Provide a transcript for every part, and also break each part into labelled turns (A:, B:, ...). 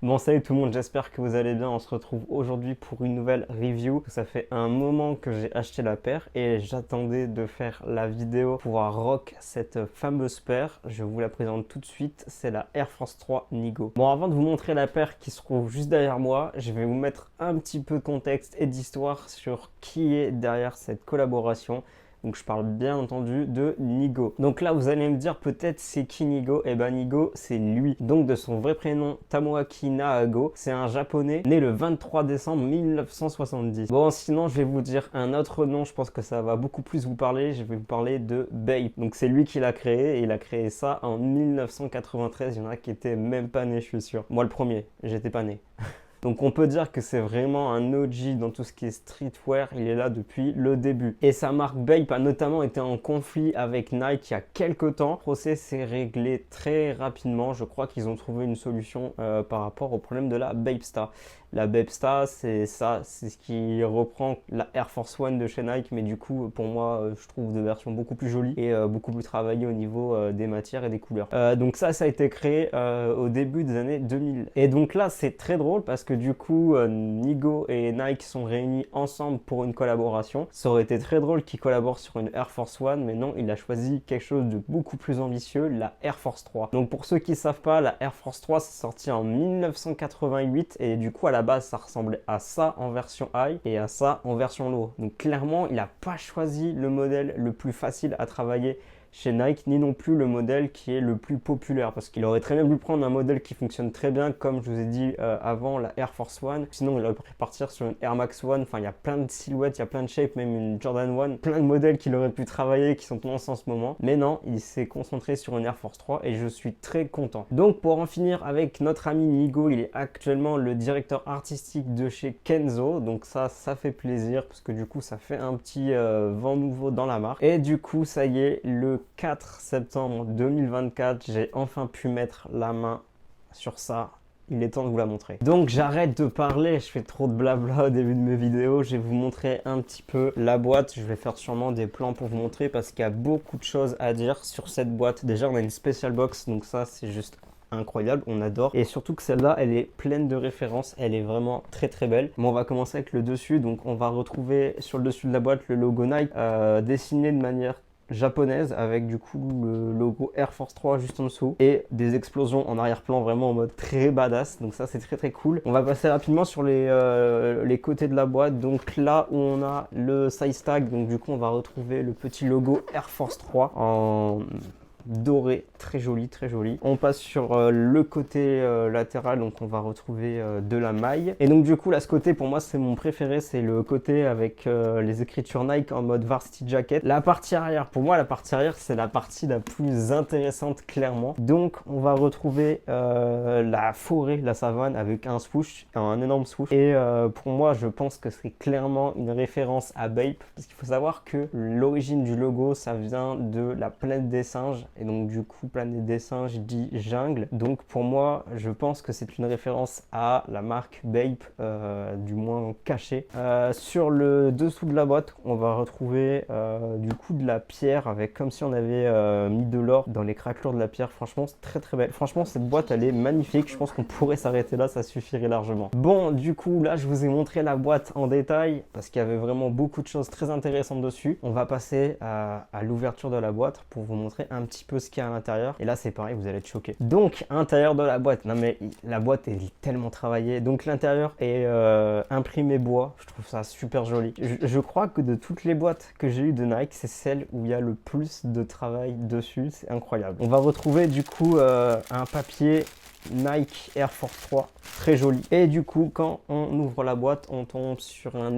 A: Bon, salut tout le monde, j'espère que vous allez bien. On se retrouve aujourd'hui pour une nouvelle review. Ça fait un moment que j'ai acheté la paire et j'attendais de faire la vidéo pour pouvoir rock cette fameuse paire. Je vous la présente tout de suite, c'est la Air Force 3 Nigo. Bon, avant de vous montrer la paire qui se trouve juste derrière moi, je vais vous mettre un petit peu de contexte et d'histoire sur qui est derrière cette collaboration. Donc je parle bien entendu de Nigo. Donc là vous allez me dire peut-être c'est qui Nigo? Eh ben Nigo c'est lui. Donc de son vrai prénom Tomoaki Nagago. C'est un japonais né le 23 décembre 1970. Bon sinon je vais vous dire un autre nom, je pense que ça va beaucoup plus vous parler. Je vais vous parler de Bape. Donc c'est lui qui l'a créé et il a créé ça en 1993. Il y en a qui étaient même pas nés je suis sûr. Moi le premier, j'étais pas né. Donc on peut dire que c'est vraiment un OG dans tout ce qui est streetwear, il est là depuis le début. Et sa marque Bape a notamment été en conflit avec Nike il y a quelques temps. Le procès s'est réglé très rapidement, je crois qu'ils ont trouvé une solution par rapport au problème de la Bapesta. La Bapesta, c'est ça, c'est ce qui reprend la Air Force One de chez Nike, mais du coup, pour moi, je trouve de versions beaucoup plus jolies et beaucoup plus travaillées au niveau des matières et des couleurs. Donc ça a été créé au début des années 2000. Et donc là, c'est très drôle parce que du coup, Nigo et Nike sont réunis ensemble pour une collaboration. Ça aurait été très drôle qu'ils collaborent sur une Air Force One, mais non, il a choisi quelque chose de beaucoup plus ambitieux, la Air Force 3. Donc pour ceux qui ne savent pas, la Air Force 3, c'est sorti en 1988 et du coup, à la base, ça ressemblait à ça en version high et à ça en version low. Donc clairement, il n'a pas choisi le modèle le plus facile à travailler chez Nike, ni non plus le modèle qui est le plus populaire, parce qu'il aurait très bien pu prendre un modèle qui fonctionne très bien, comme je vous ai dit avant, la Air Force One. Sinon, il aurait pu partir sur une Air Max One. Enfin, il y a plein de silhouettes, il y a plein de shapes, même une Jordan One, plein de modèles qu'il aurait pu travailler qui sont tendance en ce moment. Mais non, il s'est concentré sur une Air Force 3 et je suis très content. Donc, pour en finir avec notre ami Nigo, il est actuellement le directeur artistique de chez Kenzo. Donc ça fait plaisir parce que du coup, ça fait un petit vent nouveau dans la marque. Et du coup, ça y est, le 4 septembre 2024, j'ai enfin pu mettre la main sur ça. Il est temps de vous la montrer. Donc j'arrête de parler, je fais trop de blabla au début de mes vidéos. Je vais vous montrer un petit peu la boîte. Je vais faire sûrement des plans pour vous montrer parce qu'il y a beaucoup de choses à dire sur cette boîte. Déjà, on a une special box, donc ça, c'est juste incroyable, on adore. Et surtout que celle-là, elle est pleine de références, elle est vraiment très très belle. Bon, on va commencer avec le dessus. Donc on va retrouver sur le dessus de la boîte le logo Nike dessiné de manière japonaise avec du coup le logo Air Force 3 juste en dessous et des explosions en arrière-plan vraiment en mode très badass, donc ça c'est très très cool. On va passer rapidement sur les côtés de la boîte. Donc là où on a le size tag, donc du coup on va retrouver le petit logo Air Force 3 en doré, très joli, très joli. On passe sur le côté latéral, donc on va retrouver de la maille. Et donc du coup là, ce côté pour moi c'est mon préféré, c'est le côté avec les écritures Nike en mode varsity jacket. La partie arrière, pour moi la partie arrière c'est la partie la plus intéressante clairement. Donc on va retrouver la forêt, la savane avec un swoosh, un énorme swoosh. Et pour moi je pense que c'est clairement une référence à Bape, parce qu'il faut savoir que l'origine du logo ça vient de la planète des singes. Et donc du coup, planète des singes dit jungle. Donc pour moi, je pense que c'est une référence à la marque Bape, du moins cachée. Sur le dessous de la boîte, on va retrouver du coup de la pierre avec comme si on avait mis de l'or dans les craquelures de la pierre. Franchement, c'est très très belle. Franchement, cette boîte, elle est magnifique. Je pense qu'on pourrait s'arrêter là, ça suffirait largement. Bon, du coup, là, je vous ai montré la boîte en détail parce qu'il y avait vraiment beaucoup de choses très intéressantes dessus. On va passer à l'ouverture de la boîte pour vous montrer un petit peu ce qu'il y a à l'intérieur. Et là c'est pareil, vous allez être choqués. Donc intérieur de la boîte, non mais la boîte est tellement travaillée. Donc l'intérieur est imprimé bois, je trouve ça super joli. Je crois que de toutes les boîtes que j'ai eues de Nike, c'est celle où il y a le plus de travail dessus, c'est incroyable. On va retrouver du coup un papier Nike Air Force 3, très joli. Et du coup, quand on ouvre la boîte, on tombe sur un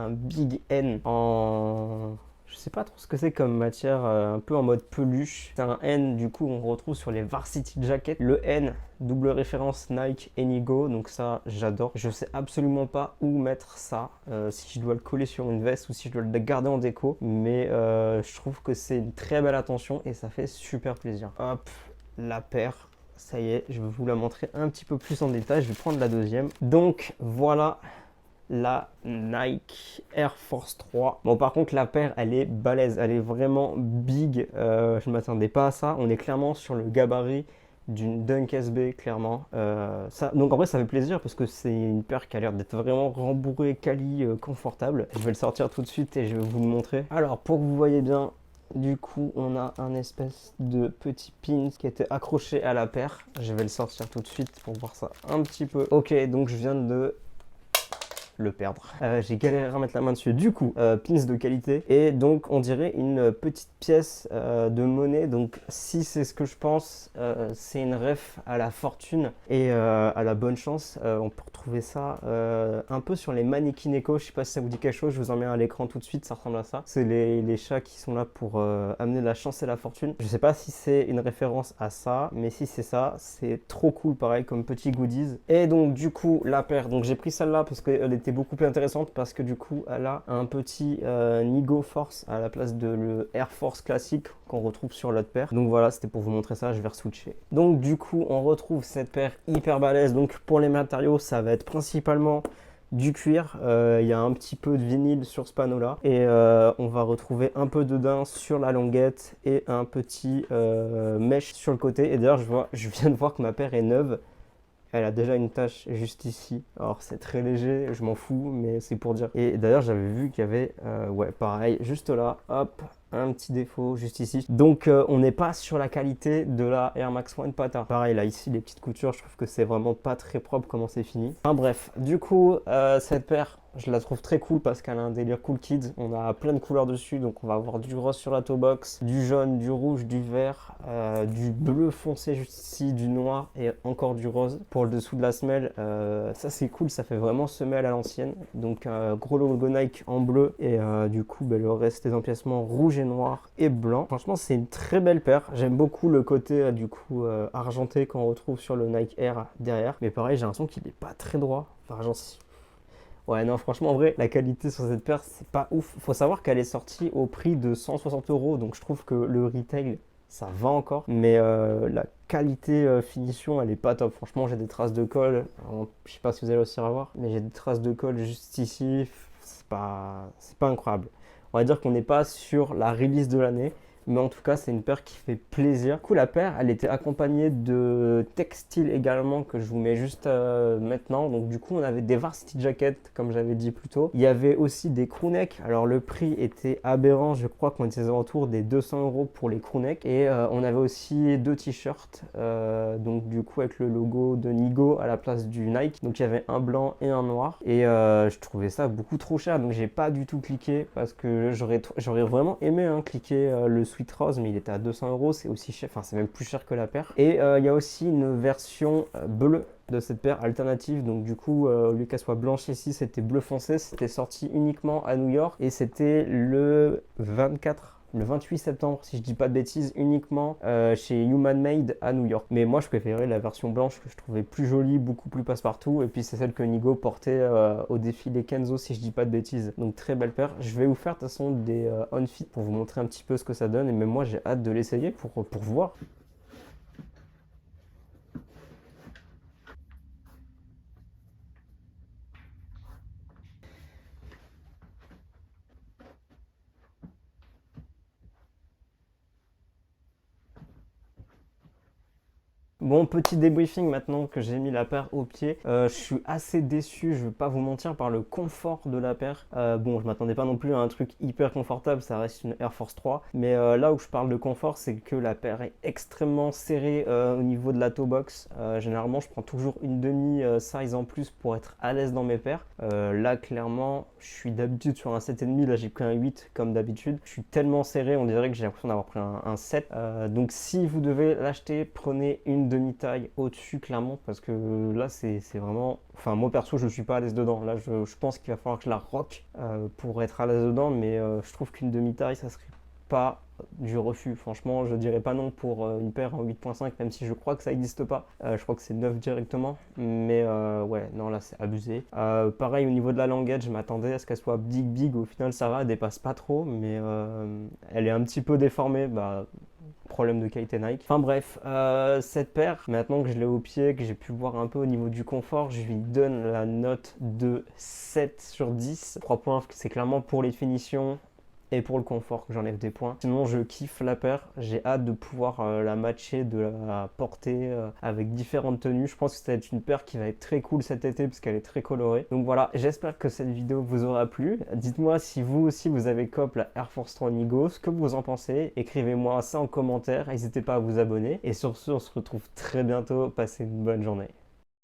A: big N en... Je sais pas trop ce que c'est comme matière, un peu en mode peluche. C'est un N, du coup, on retrouve sur les Varsity Jacket. Le N, double référence Nike et Nigo, donc ça, j'adore. Je sais absolument pas où mettre ça, si je dois le coller sur une veste ou si je dois le garder en déco. Mais je trouve que c'est une très belle attention et ça fait super plaisir. Hop, la paire. Ça y est, je vais vous la montrer un petit peu plus en détail. Je vais prendre la deuxième. Donc, voilà la Nike Air Force 3. Bon, par contre, la paire, elle est balèze. Elle est vraiment big. Je ne m'attendais pas à ça. On est clairement sur le gabarit d'une Dunk SB clairement. Donc en vrai ça fait plaisir parce que c'est une paire qui a l'air d'être vraiment rembourrée, quali, confortable. Je vais le sortir tout de suite et je vais vous le montrer. Alors pour que vous voyez bien, du coup on a un espèce de petit pin qui était accroché à la paire. Je vais le sortir tout de suite pour voir ça un petit peu. Ok, donc je viens de le perdre. J'ai galéré à mettre la main dessus. Du coup, pins de qualité. Et donc, on dirait une petite pièce de monnaie. Donc, si c'est ce que je pense, c'est une ref à la fortune et à la bonne chance. On peut retrouver ça un peu sur les mannequins éco. Je sais pas si ça vous dit quelque chose. Je vous en mets à l'écran tout de suite. Ça ressemble à ça. C'est les chats qui sont là pour amener la chance et la fortune. Je sais pas si c'est une référence à ça, mais si c'est ça, c'est trop cool, pareil, comme petit goodies. Et donc, du coup, la paire. Donc, j'ai pris celle-là parce qu'elle était beaucoup plus intéressante parce que du coup elle a un petit Nigo Force à la place de le Air Force classique qu'on retrouve sur l'autre paire. Donc voilà, c'était pour vous montrer ça, je vais re-switcher. Donc du coup on retrouve cette paire hyper balèze. Donc pour les matériaux ça va être principalement du cuir, il y a un petit peu de vinyle sur ce panneau là et on va retrouver un peu de daim sur la languette et un petit mèche sur le côté. Et d'ailleurs je viens de voir que ma paire est neuve. Elle a déjà une tache juste ici. Alors c'est très léger, je m'en fous, mais c'est pour dire. Et d'ailleurs j'avais vu qu'il y avait, ouais pareil, juste là, hop, un petit défaut juste ici. Donc on n'est pas sur la qualité de la Air Max One Pata. Pareil là ici les petites coutures, je trouve que c'est vraiment pas très propre comment c'est fini. Enfin bref, du coup cette paire, je la trouve très cool parce qu'elle a un délire cool kids. On a plein de couleurs dessus, donc on va avoir du rose sur la toe box, du jaune, du rouge, du vert, du bleu foncé juste ici, du noir et encore du rose. Pour le dessous de la semelle, ça c'est cool, ça fait vraiment semelle à l'ancienne. Donc gros logo Nike en bleu et du coup le reste des empiècements rouge et noir et blanc. Franchement c'est une très belle paire. J'aime beaucoup le côté du coup argenté qu'on retrouve sur le Nike Air derrière. Mais pareil j'ai l'impression qu'il n'est pas très droit. Enfin genre si. Ouais, non, franchement, en vrai, la qualité sur cette paire, c'est pas ouf. Faut savoir qu'elle est sortie au prix de 160 €, donc je trouve que le retail, ça va encore. Mais la qualité finition, elle est pas top. Franchement, j'ai des traces de colle. Alors, je sais pas si vous allez aussi avoir, mais j'ai des traces de colle juste ici. C'est pas incroyable. On va dire qu'on n'est pas sur la release de l'année. Mais en tout cas, c'est une paire qui fait plaisir. Du coup, la paire, elle était accompagnée de textiles également que je vous mets juste maintenant. Donc du coup, on avait des varsity jackets, comme j'avais dit plus tôt. Il y avait aussi des crewnecks. Alors le prix était aberrant. Je crois qu'on était aux alentours des 200 € pour les crewnecks. Et on avait aussi deux t-shirts. Donc du coup, avec le logo de Nigo à la place du Nike. Donc il y avait un blanc et un noir. Et je trouvais ça beaucoup trop cher. Donc j'ai pas du tout cliqué parce que j'aurais vraiment aimé cliquer le Sweet Rose, mais il était à 200 €, c'est aussi cher, enfin c'est même plus cher que la paire. Et il y a aussi une version bleue de cette paire alternative, donc du coup au lieu qu'elle soit blanche ici, c'était bleu foncé. C'était sorti uniquement à New York et c'était le 28 septembre, si je dis pas de bêtises, uniquement chez Human Made à New York. Mais moi, je préférais la version blanche que je trouvais plus jolie, beaucoup plus passe-partout. Et puis, c'est celle que Nigo portait au défilé Kenzo, si je dis pas de bêtises. Donc, très belle paire. Je vais vous faire de toute façon des on-fit pour vous montrer un petit peu ce que ça donne. Et même moi, j'ai hâte de l'essayer pour voir. Bon, petit débriefing maintenant que j'ai mis la paire au pied. Je suis assez déçu, je vais pas vous mentir, par le confort de la paire. Bon, je m'attendais pas non plus à un truc hyper confortable, ça reste une Air Force 3. Mais là où je parle de confort, c'est que la paire est extrêmement serrée au niveau de la toe box. Généralement, je prends toujours une demi-size en plus pour être à l'aise dans mes paires. Là, clairement, je suis d'habitude sur un 7,5, là j'ai pris un 8 comme d'habitude. Je suis tellement serré, on dirait que j'ai l'impression d'avoir pris un 7. Donc si vous devez l'acheter, prenez une demi-taille au-dessus clairement parce que là c'est vraiment... Enfin moi perso je suis pas à l'aise dedans. Là je pense qu'il va falloir que je la rock pour être à l'aise dedans, mais je trouve qu'une demi-taille ça serait pas du refus. Franchement je dirais pas non pour une paire en 8.5, même si je crois que ça n'existe pas. Je crois que c'est 9 directement, mais ouais non là c'est abusé. Pareil au niveau de la languette, je m'attendais à ce qu'elle soit big, au final ça va, elle dépasse pas trop, mais elle est un petit peu déformée. Problème de qualité Nike. Enfin bref, cette paire, maintenant que je l'ai au pied, que j'ai pu voir un peu au niveau du confort, je lui donne la note de 7 sur 10. 3 points, c'est clairement pour les finitions et pour le confort que j'enlève des points. Sinon je kiffe la paire, j'ai hâte de pouvoir la matcher, de la porter avec différentes tenues. Je pense que ça va être une paire qui va être très cool cet été parce qu'elle est très colorée. Donc voilà, j'espère que cette vidéo vous aura plu. Dites-moi si vous aussi vous avez cop la Air Force 3 Nigo, ce que vous en pensez. Écrivez-moi ça en commentaire, n'hésitez pas à vous abonner. Et sur ce, on se retrouve très bientôt. Passez une bonne journée.